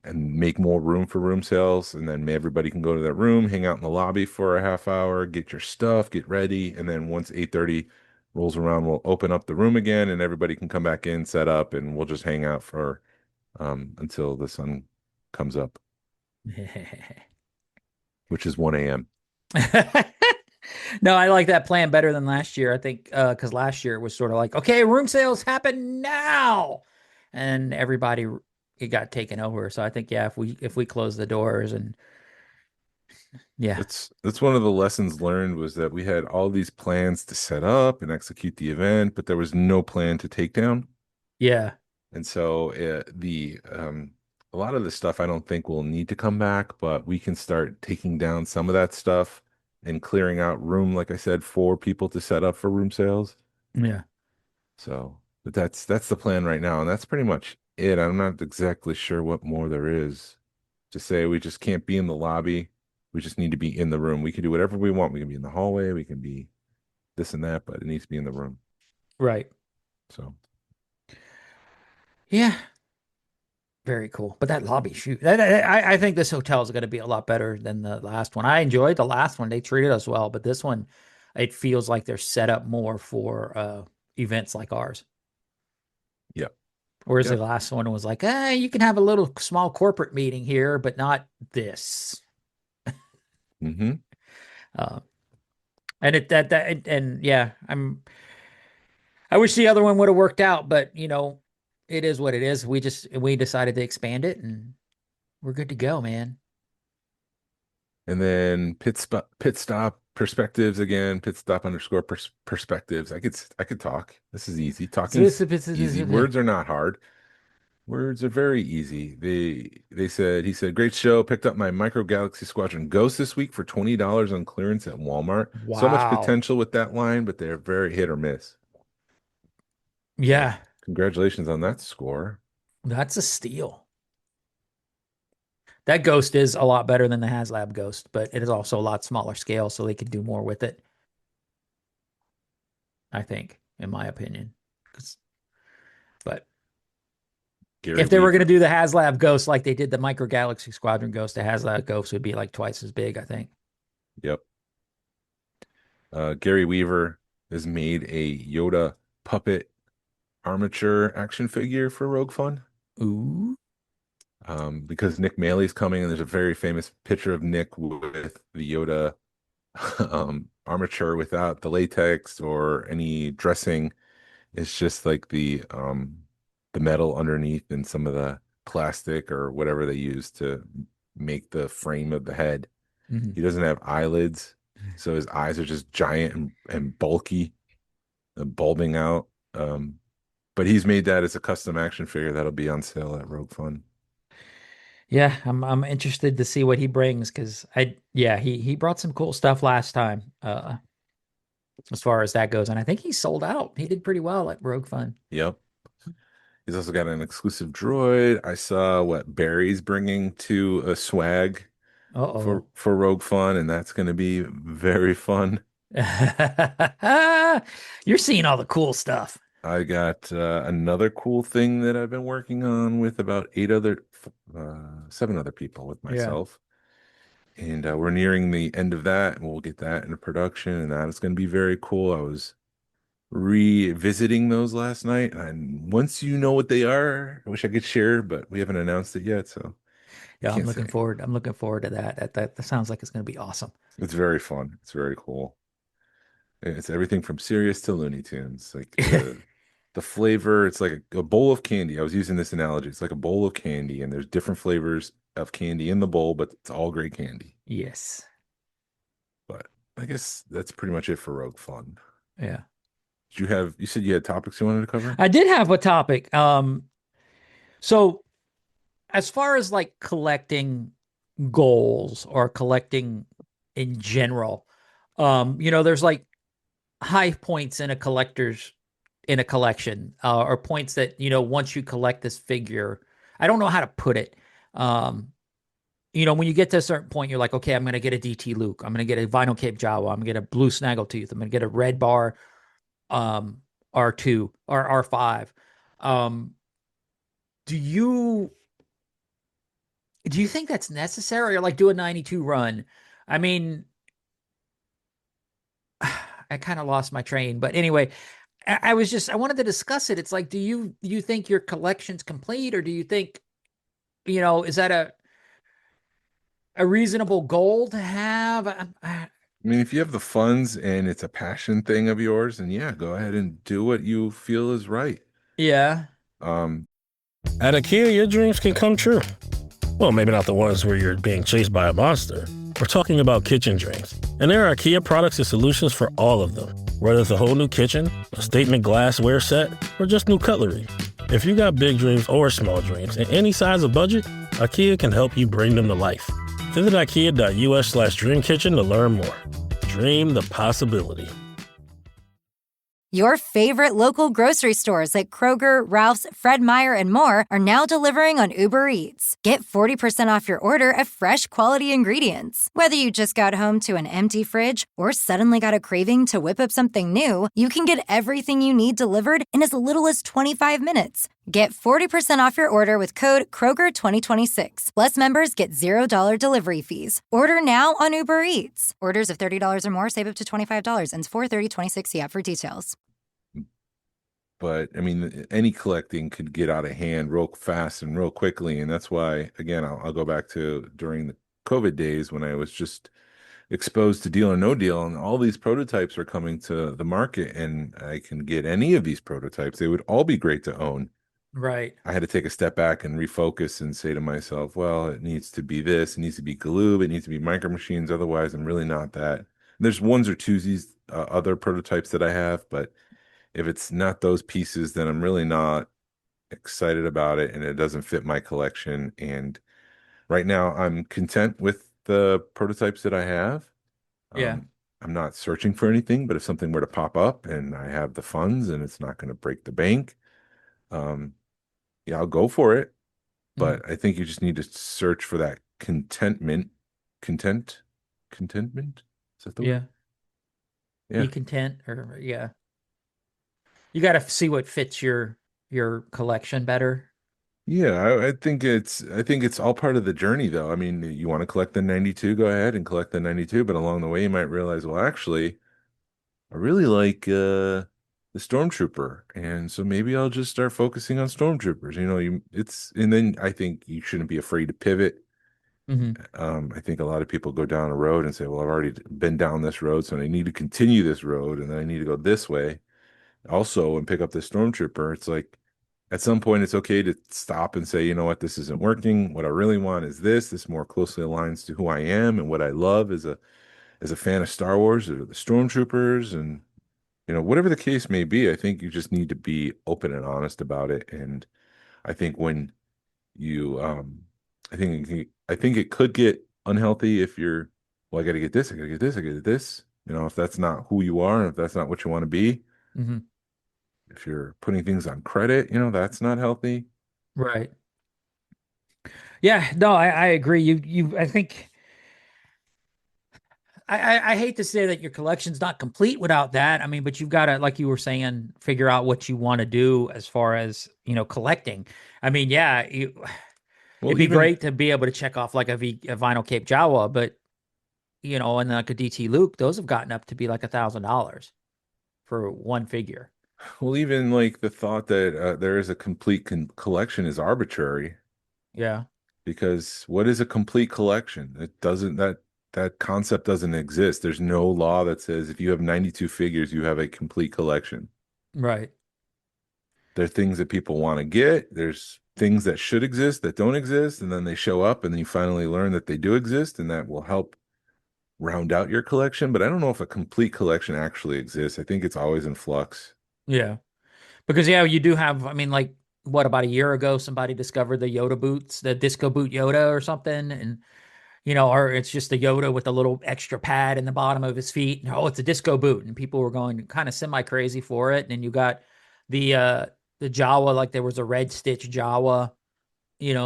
S8: and make more room for room sales. And then everybody can go to their room, hang out in the lobby for a half hour, get your stuff, get ready. And then once 8:30 rolls around, we'll open up the room again and everybody can come back in, set up, and we'll just hang out for until the sun comes up, which is 1 a.m.
S7: No, I like that plan better than last year. I think because last year it was sort of like, okay, room sales happen now, and everybody it got taken over. So I think yeah, if we close the doors and yeah,
S8: That's one of the lessons learned was that we had all these plans to set up and execute the event, but there was no plan to take down.
S7: yeah,
S8: And so the a lot of the stuff I don't think will need to come back, but we can start taking down some of that stuff and clearing out room, like I said, for people to set up for room sales.
S7: yeah.
S8: So, but that's the plan right now, and that's pretty much it. I'm not exactly sure what more there is to say. We just can't be in the lobby. We just need to be in the room. We can do whatever we want. We can be in the hallway. We can be this and that, but it needs to be in the room.
S7: Right.
S8: So,
S7: Yeah. Very cool. But that lobby, shoot, I think this hotel is going to be a lot better than the last one. I enjoyed the last one; they treated us well. But this one, it feels like they're set up more for events like ours.
S8: yeah.
S7: Whereas
S8: Yeah.
S7: the last one was like, you can have a little small corporate meeting here, but not this.
S8: Mm-hmm.
S7: Uh, and yeah, I wish the other one would have worked out, but it is what it is. We decided to expand it, and we're good to go, man.
S8: And then pit stop perspectives again, pit stop underscore perspectives. I could talk. This is easy. Talking's easy. Words are not hard. Words are very easy. He said, great show. Picked up my Micro Galaxy Squadron Ghost this week for $20 on clearance at Walmart. So much
S7: Wow.
S8: potential with that line, but they're very hit or miss.
S7: Yeah,
S8: Congratulations on that score.
S7: that's a steal. That Ghost is a lot better than the HasLab Ghost, but it is also a lot smaller scale, so they can do more with it. I think, in my opinion. But
S8: Gary
S7: if they were
S8: Weaver.
S7: going to do the HasLab Ghost like they did the Micro Galaxy Squadron Ghost, the HasLab Ghost would be like twice as big, I think.
S8: Yep. Gary Weaver has made a Yoda puppet armature action figure for Rogue Fun.
S7: Ooh.
S8: Because Nick Maley's coming, and there's a very famous picture of Nick with the Yoda armature without the latex or any dressing. It's just like the metal underneath and some of the plastic or whatever they use to make the frame of the head.
S7: Mm-hmm.
S8: He doesn't have eyelids, so his eyes are just giant and bulky and bulbing out. But he's made that as a custom action figure that'll be on sale at Rogue Fun.
S7: Yeah, I'm interested to see what he brings because he brought some cool stuff last time as far as that goes, and I think he sold out. He did pretty well at Rogue Fun.
S8: Yep. He's also got an exclusive droid. I saw what Barry's bringing to a swag
S7: Uh-oh.
S8: for Rogue Fun, and that's going to be very fun.
S7: You're seeing all the cool stuff.
S8: I got another cool thing that I've been working on with about 7 other people with myself. Yeah. And we're nearing the end of that, and we'll get that into production, and that is going to be very cool. I was revisiting those last night, and once you know what they are, I wish I could share, but we haven't announced it yet, so
S7: yeah, I'm looking forward to that. That sounds like it's going to be awesome.
S8: It's very fun. It's very cool. It's everything from serious to Looney Tunes. Like the flavor, it's like a bowl of candy. I was using this analogy. It's like a bowl of candy, and there's different flavors of candy in the bowl, but it's all great candy.
S7: Yes.
S8: But I guess that's pretty much it for Rogue Fun.
S7: Yeah.
S8: You said you had topics you wanted to cover?
S7: I did have a topic. So as far as like collecting goals or collecting in general, there's like high points in a collection, or points that, once you collect this figure, I don't know how to put it. When you get to a certain point, you're like, okay, I'm going to get a DT Luke. I'm going to get a Vinyl Cape Jawa. I'm going to get a blue Snaggletooth. I'm going to get a red bar, R2 or R5. Do you think that's necessary, or like do a 92 run? I mean, I kind of lost my train, but anyway, I wanted to discuss it. It's like, do you think your collection's complete, or do you think, is that a reasonable goal to have?
S8: I mean, if you have the funds and it's a passion thing of yours, then yeah, go ahead and do what you feel is right.
S7: Yeah.
S11: At IKEA, your dreams can come true. Well, maybe not the ones where you're being chased by a monster. We're talking about kitchen dreams. And there are IKEA products and solutions for all of them. Whether it's a whole new kitchen, a statement glassware set, or just new cutlery. If you got big dreams or small dreams in any size of budget, IKEA can help you bring them to life. Visit IKEA.us/dreamkitchen to learn more. Dream the possibility.
S13: Your favorite local grocery stores like Kroger, Ralph's, Fred Meyer, and more are now delivering on Uber Eats. Get 40% off your order of fresh, quality ingredients. Whether you just got home to an empty fridge or suddenly got a craving to whip up something new, you can get everything you need delivered in as little as 25 minutes. Get 40% off your order with code Kroger2026. Plus, members get $0 delivery fees. Order now on Uber Eats. Orders of $30 or more save up to $25. Ends 4/30/26. See app for details.
S8: But I mean, any collecting could get out of hand real fast and real quickly, and that's why, again, I'll go back to during the COVID days when I was just exposed to Deal or No Deal, and all these prototypes are coming to the market, and I can get any of these prototypes. They would all be great to own.
S7: Right.
S8: I had to take a step back and refocus and say to myself, well, it needs to be this, it needs to be Galoob, it needs to be Micro Machines. Otherwise, I'm really not that. There's ones or twosies, other prototypes that I have, but if it's not those pieces, then I'm really not excited about it and it doesn't fit my collection. And right now I'm content with the prototypes that I have.
S7: Yeah.
S8: Um, I'm not searching for anything, but if something were to pop up and I have the funds and it's not going to break the bank, um, yeah, I'll go for it.
S7: Mhm.
S8: But I think you just need to search for that contentment. Is that the
S7: Yeah.
S8: word?
S7: Be
S8: Yeah.
S7: content, or yeah. You got to see what fits your collection better.
S8: Yeah, I think it's all part of the journey though. I mean, you want to collect the 92, go ahead and collect the 92, but along the way you might realize, well, actually, I really like the Stormtrooper. And so maybe I'll just start focusing on Stormtroopers. And then I think you shouldn't be afraid to pivot.
S7: Hmm.
S8: I think a lot of people go down a road and say, well, I've already been down this road, so I need to continue this road and then I need to go this way also and pick up the Stormtrooper. It's like at some point it's okay to stop and say, you know what, this isn't working. What I really want is this. This more closely aligns to who I am and what I love as a fan of Star Wars or the Stormtroopers and whatever the case may be. I think you just need to be open and honest about it. And I think when you I think it could get unhealthy if you're, well, I gotta get this, I gotta get this, I gotta get this. If that's not who you are and if that's not what you want to be,
S7: Hmm.
S8: if you're putting things on credit, that's not healthy.
S7: Right. Yeah. No, I agree. I think I hate to say that your collection's not complete without that. I mean, but you've got to, like you were saying, figure out what you want to do as far as, collecting. I mean, yeah,
S8: Well,
S7: it'd be
S8: even
S7: great to be able to check off like a vinyl Cape Jawa, but and like a DT Luke, those have gotten up to be like $1,000 for one figure.
S8: even like the thought that there is a complete collection is arbitrary,
S7: Yeah.
S8: because what is a complete collection? It doesn't that concept doesn't exist. There's no law that says if you have 92 figures, you have a complete collection.
S7: Right.
S8: There are things that people want to get. There's things that should exist that don't exist, and then they show up, and then you finally learn that they do exist, and that will help round out your collection. But I don't know if a complete collection actually exists. I think it's always in flux.
S7: Yeah. Because yeah, you do have, I mean, like what, about a year ago, somebody discovered the Yoda boots, the disco boot Yoda or something, and or it's just the Yoda with a little extra pad in the bottom of his feet. And, oh, it's a disco boot, and people were going kind of semi crazy for it. And then you got the uh the Jawa, like there was a red stitch Jawa,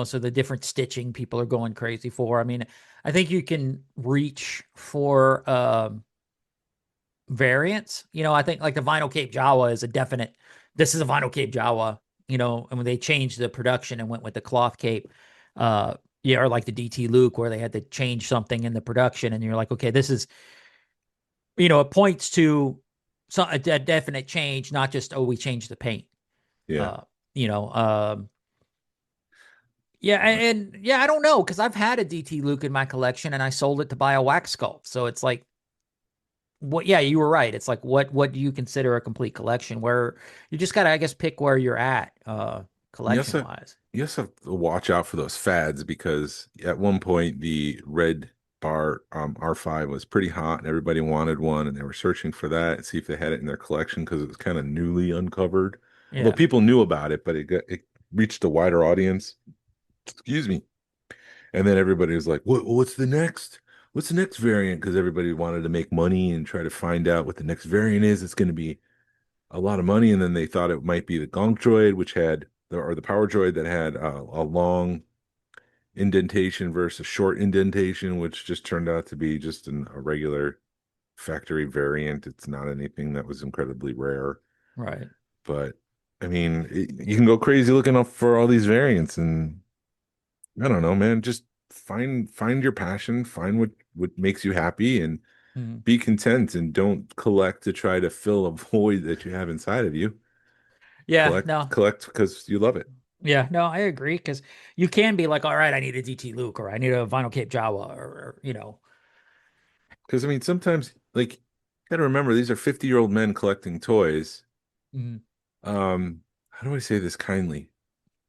S7: so the different stitching people are going crazy for. I mean, I think you can reach for variants. I think like the vinyl Cape Jawa is a definite. This is a vinyl Cape Jawa. And when they changed the production and went with the cloth cape, yeah, or like the DT Luke where they had to change something in the production, and you're like, okay, this is, it points to a definite change, not just, oh, we changed the paint.
S8: Yeah.
S7: Uh, you know, yeah, and yeah, I don't know, because I've had a DT Luke in my collection and I sold it to buy a wax sculpt. So it's like, what? Yeah, you were right. It's like, what do you consider a complete collection? Where you just gotta, I guess, pick where you're at,
S8: You
S7: collection
S8: also
S7: wise.
S8: you also have to watch out for those fads, because at one point the red bar R5 was pretty hot and everybody wanted one and they were searching for that and see if they had it in their collection because it was kind of newly uncovered. Although
S7: Yeah,
S8: people knew about it, but it reached a wider audience. Excuse me. And then everybody was like, what's the next? What's the next variant? Because everybody wanted to make money and try to find out what the next variant is. It's going to be a lot of money. And then they thought it might be the Gonk Droid, which had, or the Power Droid that had a long indentation versus a short indentation, which just turned out to be just a regular factory variant. It's not anything that was incredibly rare.
S7: right.
S8: But I mean, you can go crazy looking up for all these variants, and I don't know, man. Just find your passion, find what makes you happy, and
S7: Mhm.
S8: be content. And don't collect to try to fill a void that you have inside of you.
S7: Yeah,
S8: Collect,
S7: no,
S8: collect because you love it.
S7: yeah, no, I agree, because you can be like, all right, I need a DT Luke, or I need a vinyl Cape Jawa, or.
S8: Because I mean, sometimes like you got to remember these are 50-year-old men collecting toys.
S7: Mhm.
S8: How do I say this kindly?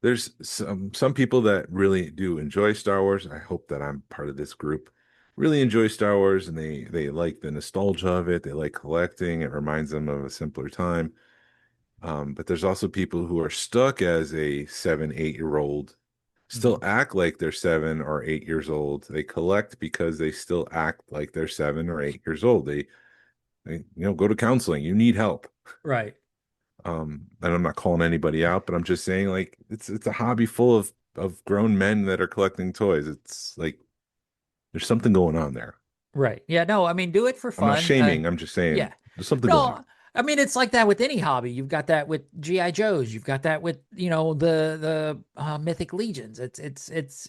S8: There's some people that really do enjoy Star Wars. I hope that I'm part of this group. Really enjoy Star Wars, and they like the nostalgia of it. They like collecting. It reminds them of a simpler time. But there's also people who are stuck as a 7, 8 year old, still act like they're 7 or 8 years old. They collect because they still act like they're 7 or 8 years old. They go to counseling. You need help.
S7: Right.
S8: And I'm not calling anybody out, but I'm just saying, like, it's a hobby full of grown men that are collecting toys. It's like there's something going on there.
S7: Right. Yeah. No, I mean, do it for
S8: I'm not
S7: fun.
S8: shaming. I'm just saying
S7: Yeah.
S8: there's something going on.
S7: No, I mean, it's like that with any hobby. You've got that with GI Joes. You've got that with, the Mythic Legions. It's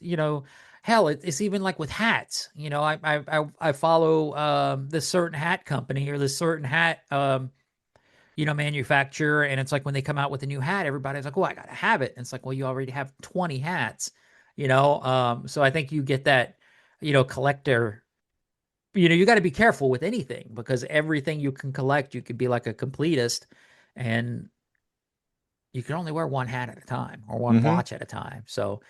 S7: hell. It's even like with hats. I follow this certain hat company or this certain hat manufacturer, and it's like when they come out with a new hat, everybody's like, "Oh, I gotta have it." And it's like, well, you already have 20 hats. So I think you get that, collector. You got to be careful with anything because everything you can collect, you could be like a completist, and you can only wear one hat at a time or one watch at a time. So,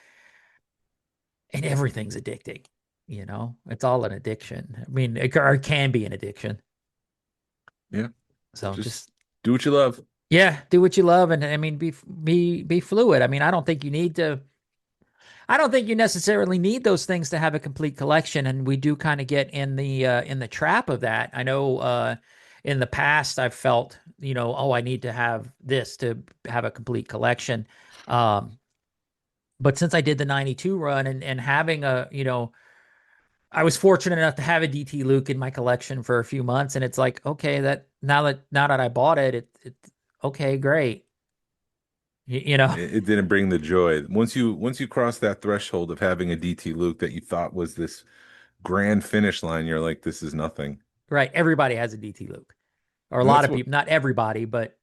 S7: and everything's addicting. It's all an addiction. I mean, it can be an addiction.
S8: Yeah.
S7: So just
S8: do what you love.
S7: Yeah, do what you love, and I mean, be fluid. I mean, I don't think you need to. I don't think you necessarily need those things to have a complete collection, and we do kind of get in the trap of that. I know in the past I've felt, oh, I need to have this to have a complete collection. But since I did the 92 run and having I was fortunate enough to have a DT Luke in my collection for a few months, and it's like, okay, that now that I bought it, okay, great.
S8: It didn't bring the joy. Once you cross that threshold of having a DT Luke that you thought was this grand finish line, you're like, this is nothing.
S7: Right. Everybody has a DT Luke, or a lot of people. Not everybody, but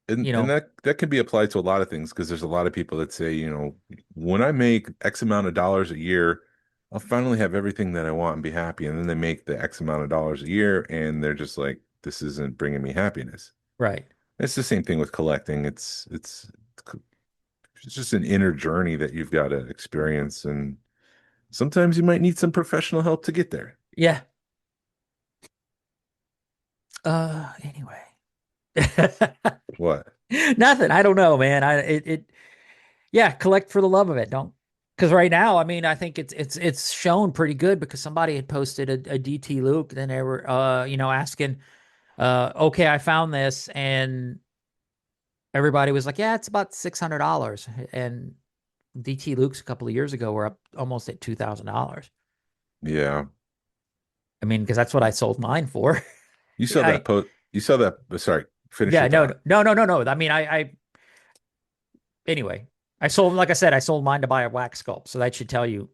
S8: and that can be applied to a lot of things, because there's a lot of people that say, when I make X amount of dollars a year, I'll finally have everything that I want and be happy. And then they make the X amount of dollars a year, and they're just like, this isn't bringing me happiness.
S7: Right.
S8: It's the same thing with collecting. It's just an inner journey that you've got to experience, and sometimes you might need some professional help to get there.
S7: Yeah. Anyway.
S8: What?
S7: Nothing. I don't know, man. Yeah, collect for the love of it. Don't, because right now, I mean, I think it's shown pretty good, because somebody had posted a DT Luke, then they were asking, okay, I found this, and everybody was like, yeah, it's about $600, and DT Lukes a couple of years ago were up almost at $2,000.
S8: Yeah.
S7: I mean, because that's what I sold mine for.
S8: You saw that post. You saw that. Sorry. Finish.
S7: Yeah. No. I mean, anyway, like I said, I sold mine to buy a wax sculpt. So that should tell you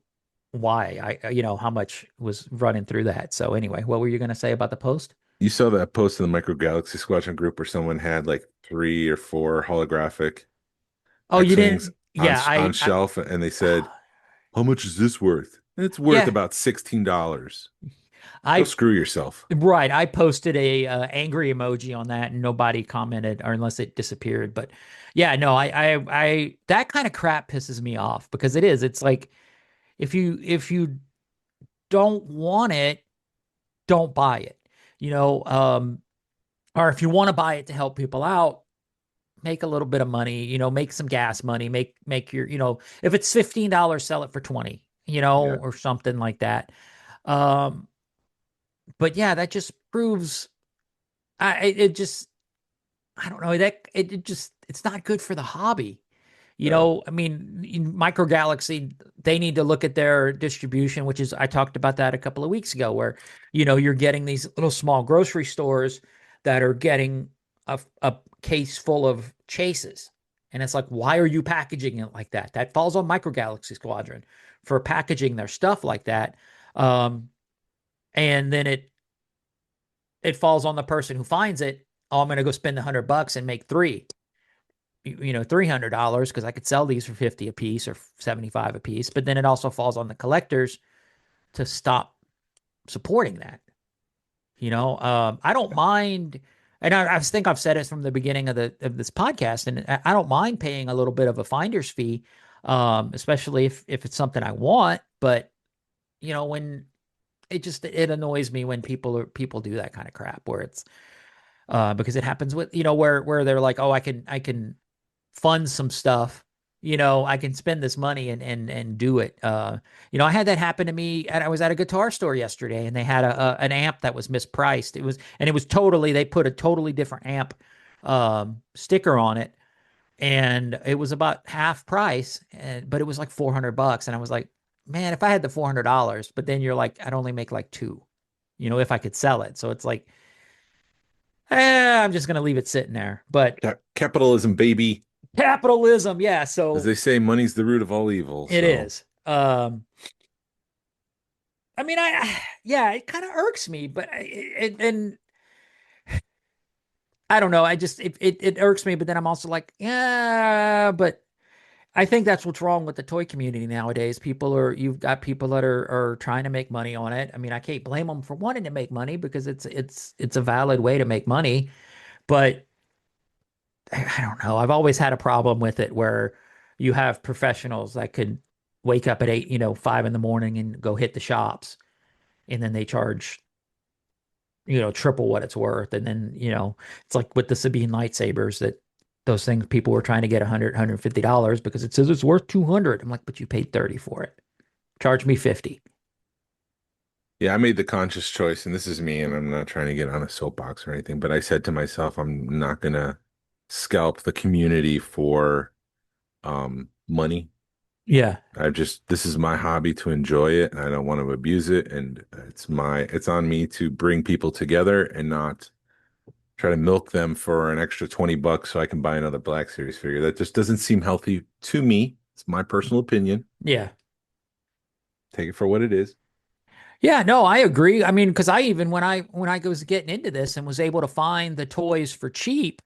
S7: why how much was running through that. So anyway, what were you going to say about the post?
S8: You saw that post in the Micro Galaxy Squadron group where someone had like 3 or 4 holographic.
S7: Oh, you didn't? Yeah.
S8: On shelf. And they said, how much is this worth? And it's worth about $16. Go screw yourself.
S7: Right. I posted a angry emoji on that, and nobody commented, or unless it disappeared. But yeah, no, I that kind of crap pisses me off, because it's like, if you don't want it, don't buy it, or if you want to buy it to help people out, make a little bit of money, make some gas money, make your, if it's $15, sell it for 20, or something like that. But yeah, that just proves, I don't know, that it's not good for the hobby. I mean, in Micro Galaxy, they need to look at their distribution, which is, I talked about that a couple of weeks ago, where, you're getting these little small grocery stores that are getting a case full of chases. And it's like, why are you packaging it like that? That falls on Micro Galaxy Squadron for packaging their stuff like that. And then it falls on the person who finds it. Oh, I'm going to go spend $100 and make 3, $300, because I could sell these for 50 a piece or 75 a piece. But then it also falls on the collectors to stop supporting that. I don't mind, and I think I've said it from the beginning of this podcast, and I don't mind paying a little bit of a finder's fee, especially if it's something I want. But when it annoys me when people do that kind of crap, where it's, because it happens with, where they're like, oh, I can fund some stuff. I can spend this money and do it. I had that happen to me. I was at a guitar store yesterday, and they had an amp that was mispriced. They put a totally different amp sticker on it, and it was about half price, but it was like $400, and I was like, man, if I had the $400, but then you're like, I'd only make like two, if I could sell it. So it's like, I'm just gonna leave it sitting there. But
S8: Capitalism, baby.
S7: Capitalism, yeah. So
S8: as they say, money's the root of all evil.
S7: it is. I mean, yeah, it kind of irks me, but and I don't know. It irks me, but then I'm also like, yeah, but I think that's what's wrong with the toy community nowadays. You've got people that are trying to make money on it. I mean, I can't blame them for wanting to make money because it's a valid way to make money, but I don't know. I've always had a problem with it where you have professionals that could wake up at 8, 5 in the morning and go hit the shops, and then they charge, triple what it's worth. And then, it's like with the Sabine lightsabers, that those things people were trying to get $150 because it says it's worth 200. I'm like, but you paid 30 for it. Charge me 50.
S8: Yeah, I made the conscious choice, and this is me, and I'm not trying to get on a soapbox or anything, but I said to myself, I'm not gonna scalp the community for money.
S7: Yeah.
S8: This is my hobby to enjoy it, and I don't want to abuse it, and it's on me to bring people together and not try to milk them for an extra $20 so I can buy another Black Series figure. That just doesn't seem healthy to me. It's my personal opinion.
S7: Yeah.
S8: Take it for what it is.
S7: Yeah, no, I agree. I mean, because when I was getting into this and was able to find the toys for cheap,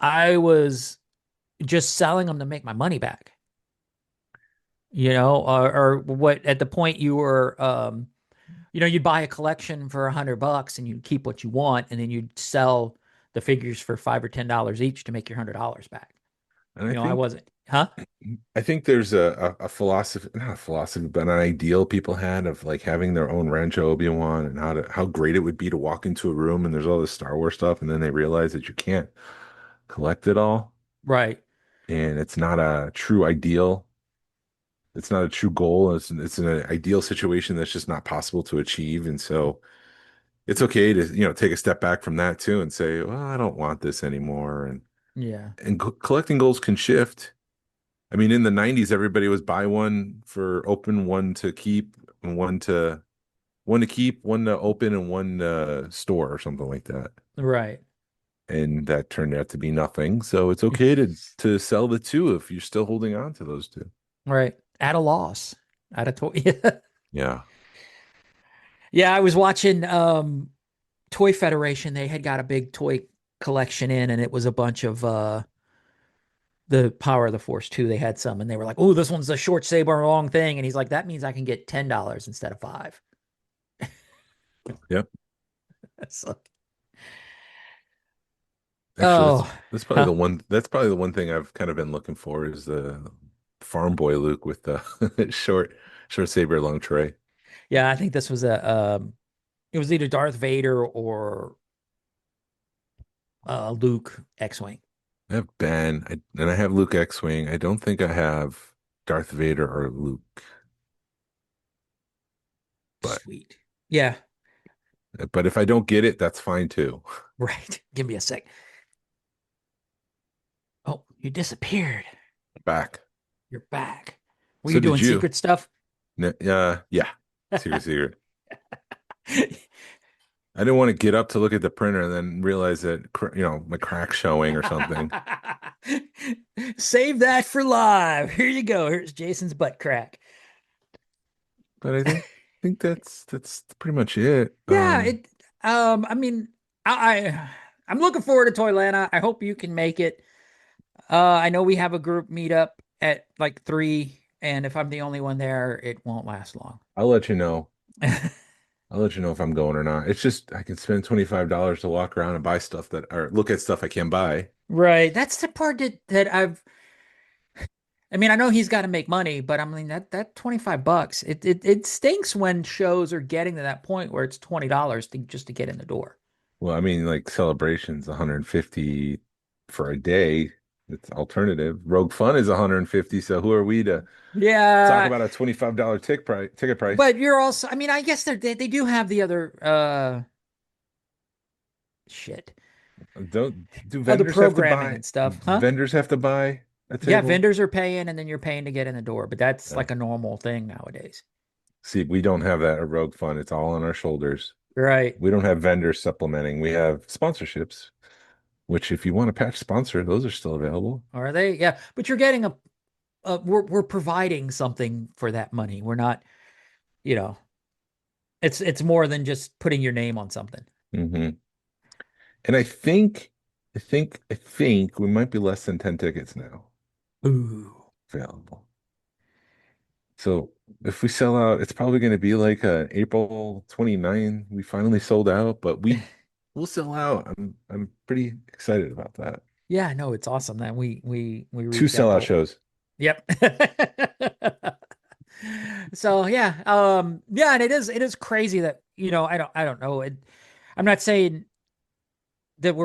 S7: I was just selling them to make my money back. Or what at the point you were, you'd buy a collection for $100 and you'd keep what you want, and then you'd sell the figures for $5 or $10 each to make your $100 back.
S8: And
S7: I wasn't, huh?
S8: I think there's a philosophy, not a philosophy, but an ideal people had of like having their own Rancho Obi-Wan, and how great it would be to walk into a room and there's all this Star Wars stuff, and then they realize that you can't collect it all.
S7: Right.
S8: And it's not a true ideal. It's not a true goal. It's an ideal situation that's just not possible to achieve. And so it's okay to, take a step back from that too and say, well, I don't want this anymore. And
S7: yeah.
S8: And collecting goals can shift. I mean, in the 90s, everybody was buy one for open, one to keep, and one to keep, one to open, and one to store or something like that.
S7: Right.
S8: And that turned out to be nothing. So it's okay to sell the two if you're still holding on to those two.
S7: Right. At a loss. At a toy.
S8: Yeah.
S7: Yeah, I was watching Toy Federation. They had got a big toy collection in, and it was a bunch of the Power of the Force 2. They had some, and they were like, oh, this one's a short saber long thing. And he's like, that means I can get $10 instead of $5.
S8: Yep.
S7: So,
S8: actually, that's probably the one thing I've kind of been looking for is the farm boy Luke with the short saber long tray.
S7: Yeah, I think this was it was either Darth Vader or Luke X-Wing.
S8: I have Ben, and I have Luke X-Wing. I don't think I have Darth Vader or Luke. But,
S7: sweet. Yeah.
S8: But if I don't get it, that's fine too.
S7: Right. Give me a sec. Oh, you disappeared.
S8: Back.
S7: You're back. Were you doing secret stuff?
S8: Yeah. Secret. I didn't want to get up to look at the printer and then realize that, my crack's showing or something.
S7: Save that for live. Here you go. Here's Jason's butt crack.
S8: But I think that's pretty much it.
S7: Yeah. I mean, I'm looking forward to Toylanta. I hope you can make it. I know we have a group meetup at like 3, and if I'm the only one there, it won't last long.
S8: I'll let you know. I'll let you know if I'm going or not. It's just I can spend $25 to walk around and buy stuff or look at stuff I can buy.
S7: Right. That's the part that I mean, I know he's got to make money, but I mean that $25, it stinks when shows are getting to that point where it's $20 just to get in the door.
S8: Well, I mean, like celebrations, 150 for a day. It's alternative. Rogue Fun is 150. So who are we to talk
S7: Yeah,
S8: about a $25 ticket price?
S7: but you're also, I mean, I guess they do have the other shit.
S8: Don't do
S7: Other
S8: vendors have to
S7: programming
S8: buy?
S7: and stuff, huh?
S8: Vendors have to buy a
S7: Yeah,
S8: table?
S7: vendors are paying and then you're paying to get in the door, but that's
S8: Yeah.
S7: like a normal thing nowadays.
S8: See, we don't have that at Rogue Fun. It's all on our shoulders.
S7: Right.
S8: We don't have vendors supplementing. We have sponsorships, which if you want a patch sponsor, those are still available.
S7: Are they? Yeah, but you're getting we're providing something for that money. We're not, you know, it's more than just putting your name on something.
S8: Mm-hmm. And I think we might be less than 10 tickets now
S7: Ooh.
S8: available. So if we sell out, it's probably going to be like April 29. We finally sold out, but we'll sell out. I'm pretty excited about that.
S7: Yeah, no, it's awesome that we
S8: 2
S7: reached that
S8: sellout
S7: goal.
S8: shows.
S7: Yep. So yeah, yeah, and it is crazy that, I don't know. I'm not saying that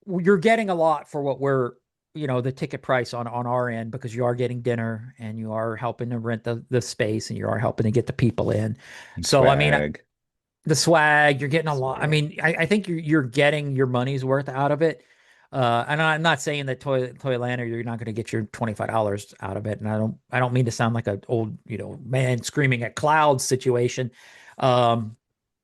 S7: you're getting a lot for what we're, the ticket price on our end, because you are getting dinner and you are helping to rent the space and you are helping to get the people in. So I mean, the swag, you're getting a lot. I mean, I think you're getting your money's worth out of it. And I'm not saying that Toylander, you're not going to get your $25 out of it. And I don't mean to sound like an old, man screaming at clouds situation. But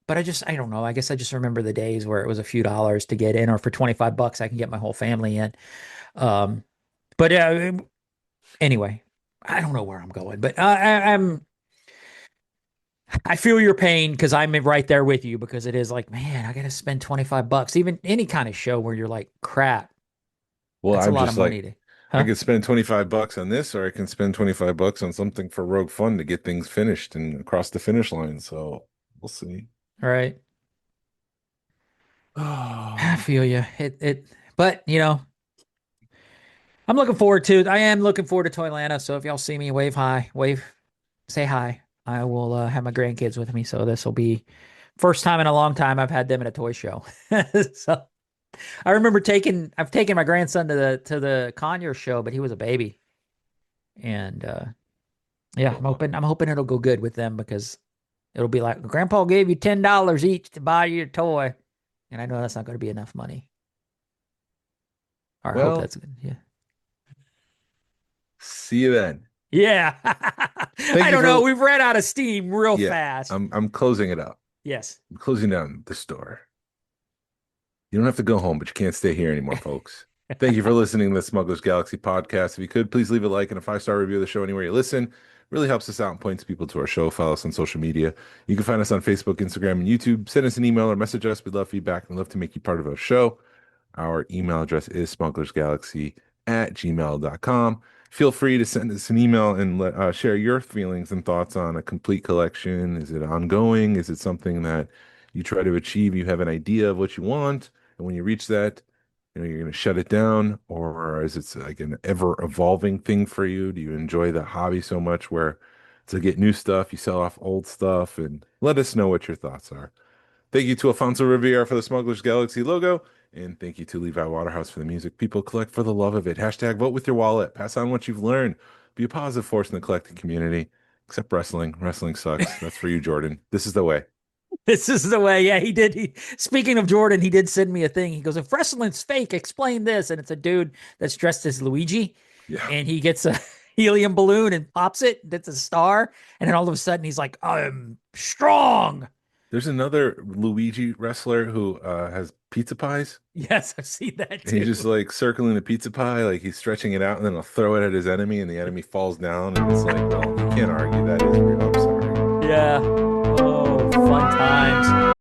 S7: I don't know. I guess I just remember the days where it was a few dollars to get in, or for $25, I can get my whole family in. But anyway, I don't know where I'm going, but I feel your pain, because I'm right there with you, because it is like, man, I got to spend $25, even any kind of show where you're like, crap.
S8: Well,
S7: That's
S8: I'm
S7: a lot
S8: just
S7: of money
S8: like,
S7: huh?
S8: I could spend $25 on this, or I can spend $25 on something for Rogue Fun to get things finished and across the finish line. So we'll see.
S7: All right. I feel you. But I am looking forward to Toylanta. So if y'all see me, say hi. I will have my grandkids with me. So this will be first time in a long time I've had them at a toy show. So I remember I've taken my grandson to the Conure show, but he was a baby. And yeah, I'm hoping it'll go good with them, because it'll be like, Grandpa gave you $10 each to buy your toy. And I know that's not going to be enough money. Or I hope that's good. Yeah.
S8: See you then.
S7: Yeah. I don't know. We've ran out of steam real fast.
S8: I'm closing it up.
S7: Yes.
S8: I'm closing down the store. You don't have to go home, but you can't stay here anymore, folks. Thank you for listening to the Smugglers Galaxy podcast. If you could, please leave a like and a 5-star review of the show anywhere you listen. Really helps us out and points people to our show. Follow us on social media. You can find us on Facebook, Instagram, and YouTube. Send us an email or message us. We'd love feedback and love to make you part of our show. Our email address is smugglersgalaxy@gmail.com. Feel free to send us an email and share your feelings and thoughts on a complete collection. Is it ongoing? Is it something that you try to achieve? You have an idea of what you want, and when you reach that, you're going to shut it down? Or is it like an ever evolving thing for you? Do you enjoy the hobby so much where to get new stuff, you sell off old stuff? And let us know what your thoughts are. Thank you to Alfonso Riviera for the Smugglers Galaxy logo. And thank you to Levi Waterhouse for the music. People, collect for the love of it. Hashtag vote with your wallet. Pass on what you've learned. Be a positive force in the collecting community. Except wrestling. Wrestling sucks. That's for you, Jordan. This is the way.
S7: This is the way. Yeah, he did. Speaking of Jordan, he did send me a thing. He goes, if wrestling's fake, explain this. And it's a dude that's dressed as Luigi.
S8: Yeah.
S7: And he gets a helium balloon and pops it. That's a star. And then all of a sudden he's like, I'm strong.
S8: There's another Luigi wrestler who has pizza pies.
S7: Yes, I've seen that too.
S8: And he's just like circling the pizza pie, like he's stretching it out, and then he'll throw it at his enemy, and the enemy falls down. And it's like, well, you can't argue that is real. I'm sorry.
S7: Yeah. Oh, fun times.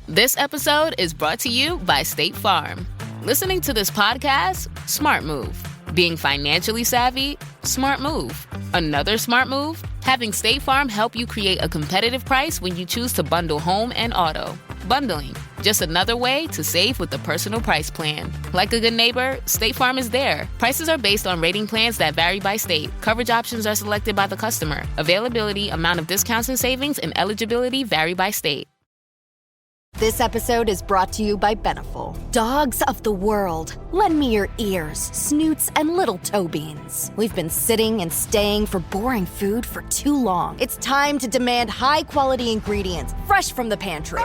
S14: This episode is brought to you by State Farm. Listening to this podcast? Smart move. Being financially savvy? Smart move. Another smart move? Having State Farm help you create a competitive price when you choose to bundle home and auto. Bundling, just another way to save with the personal price plan. Like a good neighbor, State Farm is there. Prices are based on rating plans that vary by state. Coverage options are selected by the customer. Availability, amount of discounts and savings, and eligibility vary by state.
S15: This episode is brought to you by Beneful. Dogs of the world, lend me your ears, snoots, and little toe beans. We've been sitting and staying for boring food for too long. It's time to demand high-quality ingredients, fresh from the pantry.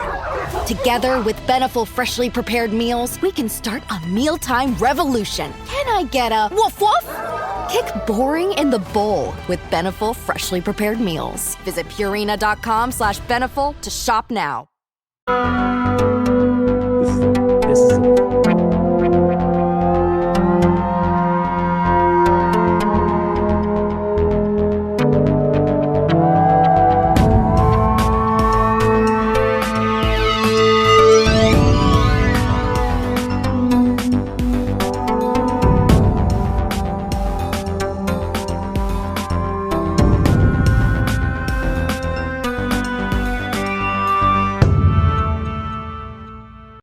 S15: Together with Beneful freshly prepared meals, we can start a mealtime revolution. Can I get a woof woof? Kick boring in the bowl with Beneful freshly prepared meals. Visit Purina.com/Beneful to shop now.
S7: This is